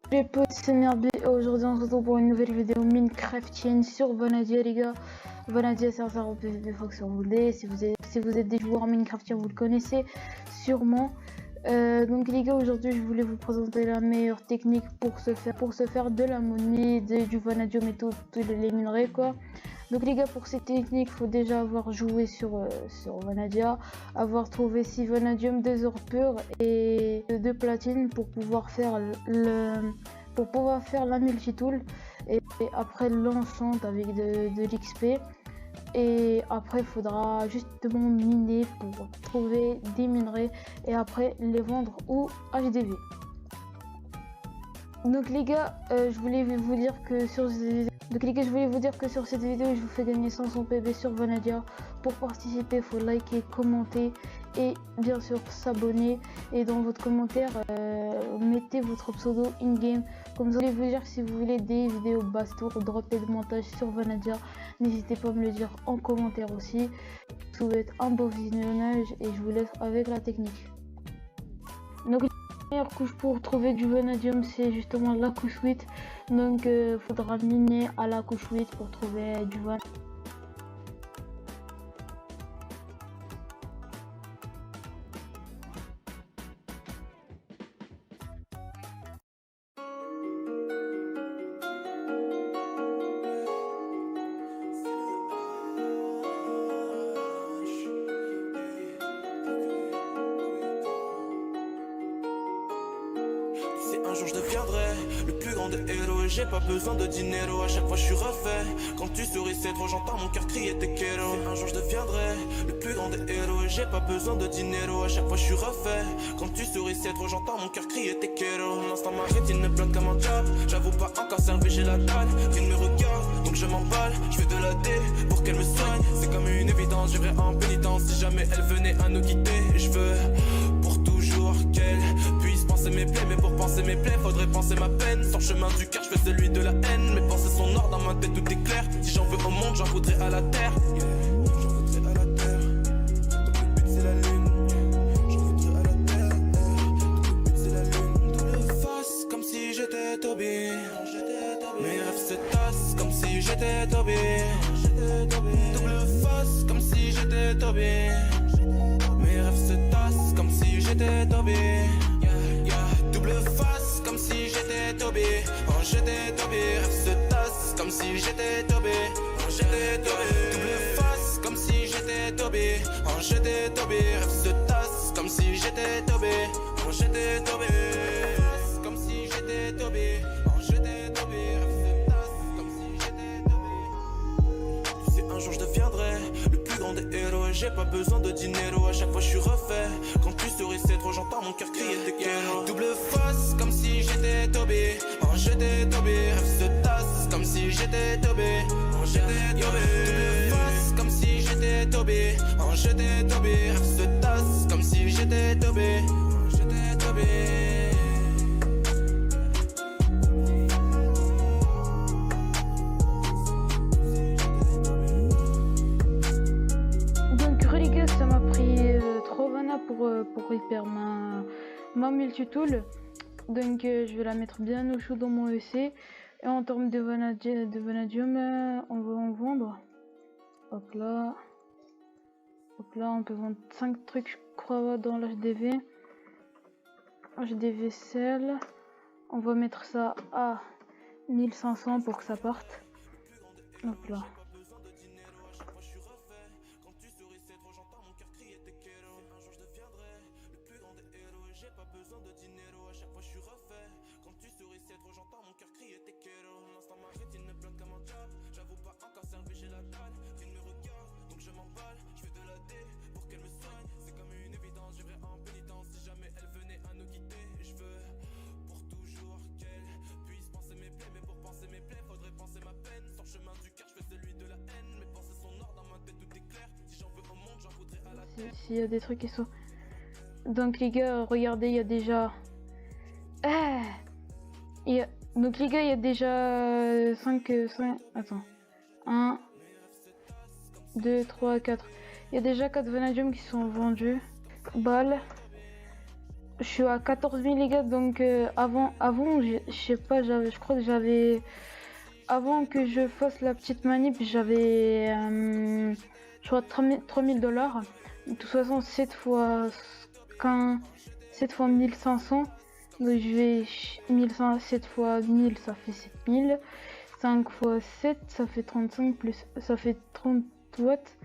Les potes, c'est Merbi et aujourd'hui on se retrouve pour une nouvelle vidéo Minecraftienne sur Vanadia les gars. Vanadia c'est un serveur PvP Faction Moldé. Si vous êtes des joueurs Minecraftiens, vous le connaissez sûrement. Donc les gars, aujourd'hui je voulais vous présenter la meilleure technique pour se faire de la monnaie, du vanadium et tous les minerais quoi. Donc les gars, pour cette technique, il faut déjà avoir joué sur Vanadia, avoir trouvé 6 vanadium, 2 ores purs et 2 platines pour pouvoir faire la multitool et après l'enchant avec de l'XP. Et après il faudra justement miner pour trouver des minerais et après les vendre au HDV. Donc les gars, je voulais vous dire que sur cette vidéo je vous fais gagner 500 PB sur Vanadia. Pour participer, il faut liker, commenter et bien sûr s'abonner. Et dans votre commentaire, mettez votre pseudo in-game. Comme ça, je voulais vous dire, si vous voulez des vidéos basse tour, drop et de montage sur Vanadia, n'hésitez pas à me le dire en commentaire aussi. Je vous souhaite un beau visionnage et je vous laisse avec la technique. Donc la meilleure couche pour trouver du vanadium, c'est justement la couche 8. Donc faudra miner à la couche 8 pour trouver du vanadium. Un jour je deviendrai le plus grand des héros et j'ai pas besoin de dinero. À chaque fois je suis refait. Quand tu souris c'est trop, j'entends mon cœur crier tes kéros. Un jour je deviendrai le plus grand des héros et j'ai pas besoin de dinero. À chaque fois je suis refait. Quand tu souris c'est trop, j'entends mon cœur crier tes kéros. L'instant ma rétine ne bloque comme un job. J'avoue pas encore servi, j'ai la dalle. Rien ne me regarde donc je m'emballe. Je fais de la D pour qu'elle me soigne. C'est comme une évidence, je vivrai en pénitence si jamais elle venait à nous quitter. Je veux pour toujours qu'elle puisse penser mes plaies, mais pour penser mes plaies faudrait penser ma peine. Sans chemin du cœur je fais celui de la haine. Mes pensées sont noires dans ma tête, tout est clair. Si j'en veux au monde j'en voudrais à la terre. J'en voudrais à la terre. Donc le but c'est la lune. J'en voudrais à la terre. Donc le but c'est la lune. Double face comme si j'étais Toby. Mes rêves se tassent comme si j'étais Toby. Double face comme si j'étais Toby. Mes rêves se tassent comme si j'étais Toby. Double face comme si j'étais Toby. Oh j'étais Toby. Rêve se tasse comme si j'étais Toby. Oh j'étais Toby. Double face comme si j'étais Toby. Oh j'étais Toby. Rêve se tasse comme si j'étais Toby. Oh j'étais Toby. Comme si j'étais Toby. Oh j'étais Toby. Rêve se tasse comme si j'étais Toby. Tu sais un jour je deviendrai le plus grand des héros et j'ai pas besoin de dinero. À chaque fois je suis refait. Quand tu souris c'est trop, j'entends mon cœur crier tes kéros. Double face comme si j'étais Toby. Oh j'étais Toby. Rêve se tasse comme si j'étais Toby. Oh j'étais Toby. Double face comme si j'étais Toby. Oh j'étais Toby. Rêve se tasse comme si j'étais Toby. Oh j'étais Toby. Ça m'a pris 3 Vana pour hyper ma multitool. Donc je vais la mettre bien au chaud dans mon EC. Et en termes de vanadium, on va en vendre. Hop là, on peut vendre 5 trucs je crois dans l'HDV. HDV sel. On va mettre ça à 1500 pour que ça parte. Hop là. J'ai pas besoin de dinero, à chaque fois je suis refait. Quand tu souris c'est trop, j'entends mon cœur crier tes kéros. L'instant ma rétine ne bloque comme un job. J'avoue pas encore servi, j'ai la dalle. Rien ne me regarde, donc je m'emballe. Je fais de la D pour qu'elle me soigne. C'est comme une évidence, je vivrai en pénitence si jamais elle venait à nous quitter. Je veux pour toujours qu'elle puisse penser mes plaies, mais pour penser mes plaies faudrait penser ma peine. Sans chemin du cœur je fais celui de la haine. Mes pensées sont noires dans ma tête, tout est clair. Si j'en veux au monde j'en voudrais à la terre. S'il y a des trucs qui sont... Donc les gars, regardez, il y a déjà... Donc les gars, il y a déjà 5... Attends. 1, 2, 3, 4. Il y a déjà 4 vanadium qui sont vendus. Balles. je suis à 14 000 les gars, donc avant je sais pas, je crois que j'avais, avant que je fasse la petite manip, j'avais, je crois 3000 $. De toute façon, 7 fois 1500, donc je vais 1500, 7 fois 1000, ça fait 7000. 5 fois 7, ça fait 35, plus ça fait 30 watts.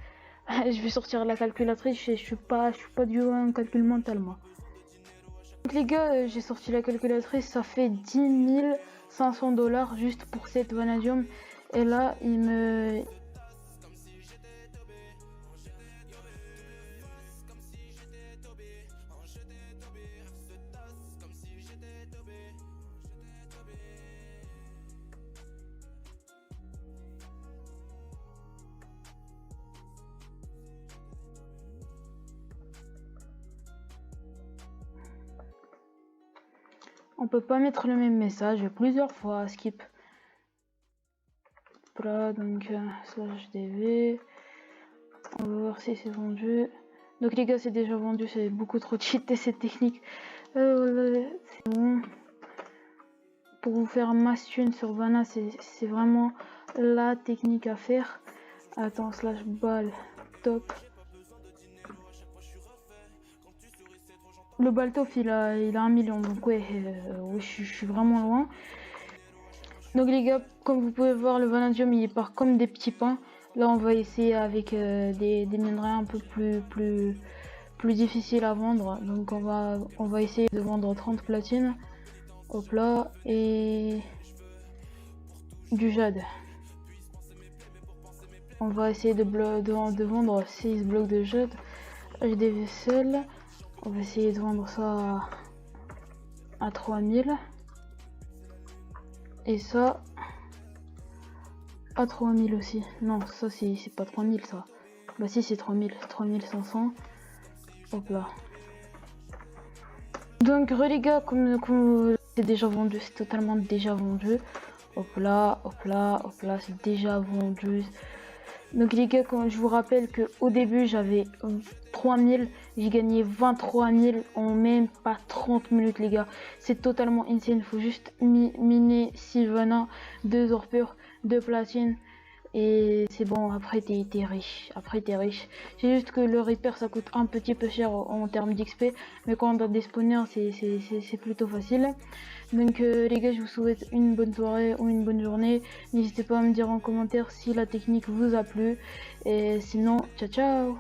Je vais sortir la calculatrice, je suis pas du en calcul mental moi. Donc les gars, j'ai sorti la calculatrice, ça fait 10 500 $ juste pour cette vanadium. Et là, il me... On peut pas mettre le même message plusieurs fois, skip. Voilà, donc slash dv. On va voir si c'est vendu. Donc les gars, c'est déjà vendu, c'est beaucoup trop cheaté cette technique. C'est bon. Pour vous faire mass thune sur Vana, c'est vraiment la technique à faire. Attends, slash balle, top. Le Baltof il a 1 million, donc ouais, je suis vraiment loin. Donc les gars, comme vous pouvez voir, le vanadium il part comme des petits pains. Là on va essayer avec des minerais un peu plus difficiles à vendre. Donc on va essayer de vendre 30 platines. Hop là, et du jade. On va essayer de vendre 6 blocs de jade. Des vaisselles. On va essayer de vendre ça à 3000. Et ça à 3000 aussi. Non, ça c'est pas 3000 ça. Bah si, c'est 3500. Hop là. Donc les gars, comme c'est déjà vendu, c'est totalement déjà vendu. Hop là, c'est déjà vendu. Donc les gars, quand je vous rappelle que au début j'avais 3000, j'ai gagné 23 000 en même pas 30 minutes les gars. C'est totalement insane, faut juste miner Sylvana, 2 ors purs, 2 platines. Et c'est bon, après t'es riche, c'est juste que le repair ça coûte un petit peu cher en termes d'XP, mais quand on a des spawners c'est plutôt facile. Donc les gars, je vous souhaite une bonne soirée ou une bonne journée, n'hésitez pas à me dire en commentaire si la technique vous a plu, et sinon ciao ciao.